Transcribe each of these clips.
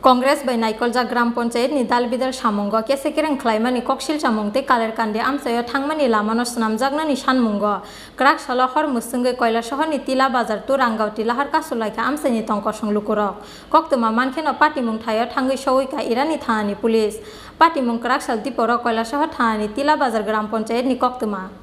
Congress by Naikolja Gram Ponchayet ni dalbidal samungo ke sekirang klaimani koksil samungte kaler kande amsayo thangmani lamano snamjagna ni sanmungo krak sala hor musunge koila sohor ni tila bazar tu rangau tila har kasulaika amsani tongko songlukuro koktuma mankheno patimung thayo thangui soika irani thani police patimung krak sal diporo koila sohor thani tila bazar gram ponchayet ni koktuma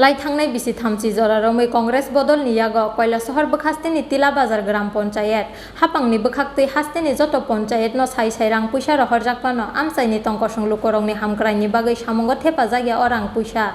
lie থাংনাই BC থামচি জরারমৈ Congress বদল নিয়াগ কয়লা শহর বখাস্তেনি তিলা বাজার গ্রাম পঞ্চায়েত হাপাংনি বখাক্তৈ হাস্তেনি যত পঞ্চায়েত ন সাই সাই রাং পয়সা রহর জাকপানো আমসাইনি তংকসং লুকরংনি হামক্রাইনি বাগৈ সামঙ্গ থেপা জাগিয়া অরাং পয়সা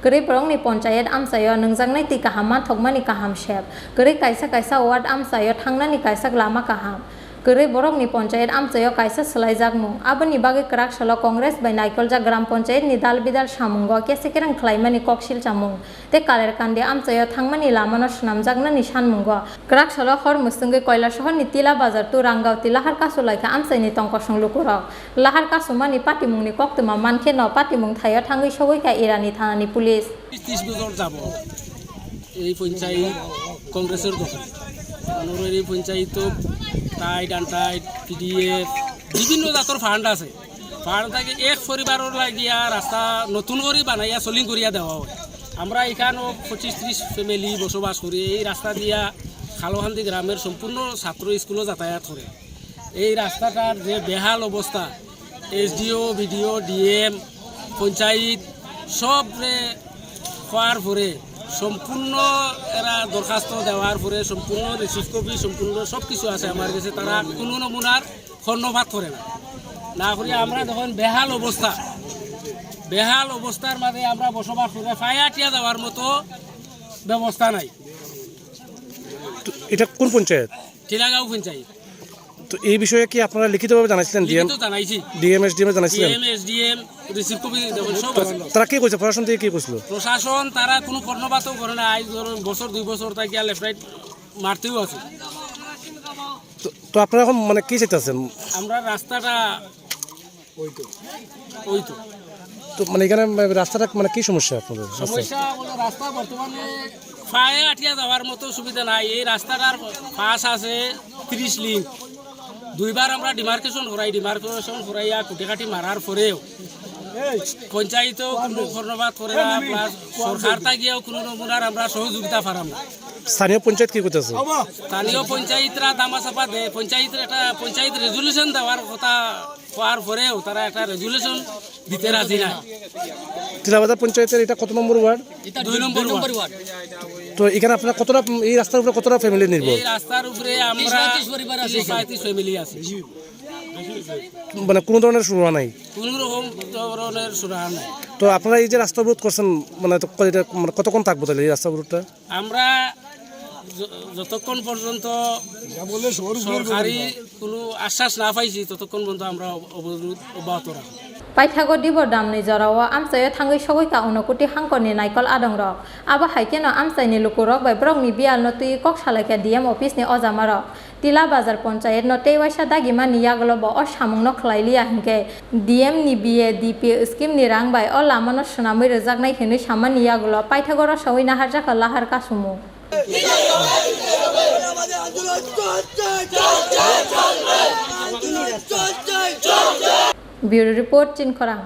গरै বরংনি পঞ্চায়েত আমসাयो नोंजांनाय ति काहाम मानथकमानि काहाम सेब गरै कायसा कायसा वार्ड आमसायो थांनानि कायसा लामा काहाम गरै बरंनि पञ्चायत आमसायो कायसा सोलायजागमु आबोनि बागै क्राक सलो कांग्रेस बाय नायकलजा ग्राम पञ्चायत नि दालबिदाल सामुंग केसेकेरां ख्लायमानि ककसिल चामुं ते कालेर कान्दे आमसायो थांमानि लामानो सुनामजागनानि सानमुंग क्राक सलो हर मुसुंगै कयला शहर नि तिला बाजार तु रांगाव तिलाहार कासुलायखा आमसायनि तंकसं लुकुरक लाहार कासुमानि पाटिमुंनि कक्तमा मानखे न पाटिमुं थायो थांगै सगैका इरानि थानानि पुलिस 30 বছর যাব এই পঞ্চায়েত কংগ্রেসের দখল অনুর এই পঞ্চায়েত টাইট আনটাইট পিডিএফ বিভিন্ন জাতর ফান্ড আছে ফান্ড থেকে এক পরিবারের লাগিয়া রাস্তা নতুন করে বানাইয়া সলিং করিয়া দেওয়া হয় আমরা এখানেও 25-30 ফ্যামিলি বসবাস করি এই রাস্তা দিয়া খালোহান্দি গ্রামের সম্পূর্ণ ছাত্র স্কুলে যাতায়াত করে এই রাস্তাটার যে বেহাল অবস্থা এসডিও ভিডিও ডিএম পঞ্চায়েত সব হওয়ার পরে সম্পূর্ণ এরা দরখাস্ত দেওয়ার পরে সম্পূর্ণ রিসিভ কপি সম্পূর্ণ সব কিছু আছে আমার কাছে তারা কোনো নমুনার কর্ণপাত করে না করে আমরা যখন বেহাল অবস্থার মাঝে আমরা বসবাস করে ফায়াটিয়া যাওয়ার মতো ব্যবস্থা নাই। এটা কোন পঞ্চায়েত? টিলাগাঁও পঞ্চায়েত। তো এই বিষয়ে কি আপনারা লিখিতভাবে জানাইছিলেন? ডিএম এসডিএম জানাইছিলেন? ডিএম এসডিএম রিসিভ কপি সব আছে। তারা কি কইছে? প্রশাসন থেকে কি কইছিল? প্রশাসন তারা কোনো কর্ণপাতও করে না। আজ বছর 2 বছর থেকে লেফট রাইট মারতেও আছে। তো আপনারা এখন মানে কি চাইতেছেন? আমরা রাস্তাটা ওই তো তো মানে এখানে রাস্তাটা মানে কি সমস্যা আপনাদের? সমস্যা বলে রাস্তা বর্তমানে ফায়ে আটিয়া যাওয়ার মতো সুবিধা নাই। এই রাস্তাটার পাশ আছে 30 লিঙ্ক। দুইবার আমরা ডিমার্কেশন করাইয়া কুটিকাটি মারার পরেও পঞ্চায়েতেও কোনো কর্ণপাত করে না, প্লাস সরকার থাকিয়েও কোনো নমুনার আমরা সহযোগিতা পারাম না। স্থানীয় পঞ্চায়েত কি করতেছে? স্থানীয় পঞ্চায়েতরা দামাচাপা দেয়। পঞ্চায়েতের একটা পঞ্চায়েত রেজুলেশন দেওয়ার কথা হওয়ার পরেও তারা একটা রেজুলেশন দিতে রাজি নাই। তিলাবাজার পঞ্চায়েতের এটা কত নম্বর ওয়ার্ড? 2 নম্বর ওয়ার্ড। তো এখানে আপনারা কতটা এই রাস্তার উপরে কতটা ফ্যামিলি নির্ভর? এই রাস্তার উপরে আমরা 35 ফ্যামিলি আছে। মানে কোনো ধরনের সুরাহা নাই? কোনো রকম ধরনের সুরাহা নাই। তো আপনারা এই যে রাস্তা অবরোধ করছেন মানে কতক্ষণ থাকবো তাহলে এই রাস্তা অবরোধটা? আমরা যতক্ষণ পর্যন্ত সরকারি কোনো আশ্বাস না পাইছি ততক্ষণ পর্যন্ত আমরা অবরোধ অব্যাহত রাখবো। পাইথাগো দিবর দামনি জরাও আমসাयो थांगै सगैका उनकुटी हांकरनि नायकल आदंरक आबा हाइकेनो आमसायनि लुकुरक बाय ब्रंनि बियाल नतुइ कक सालायका डिएम अफिसनि अजामारक तिला बाजार पञ्चायत न तेवाइसा दागिमा नियागलब अ सामुंनो खलायलिया हिंके डिएम नि बिए डिपि स्किम नि रां बाय अ लामानो सुनामै रोजागनाय हिनै सामा नियागल पाइथागोर सवैना हारजाका लाहार कासुमु ब्यूरो रिपोर्ट चिनखरां।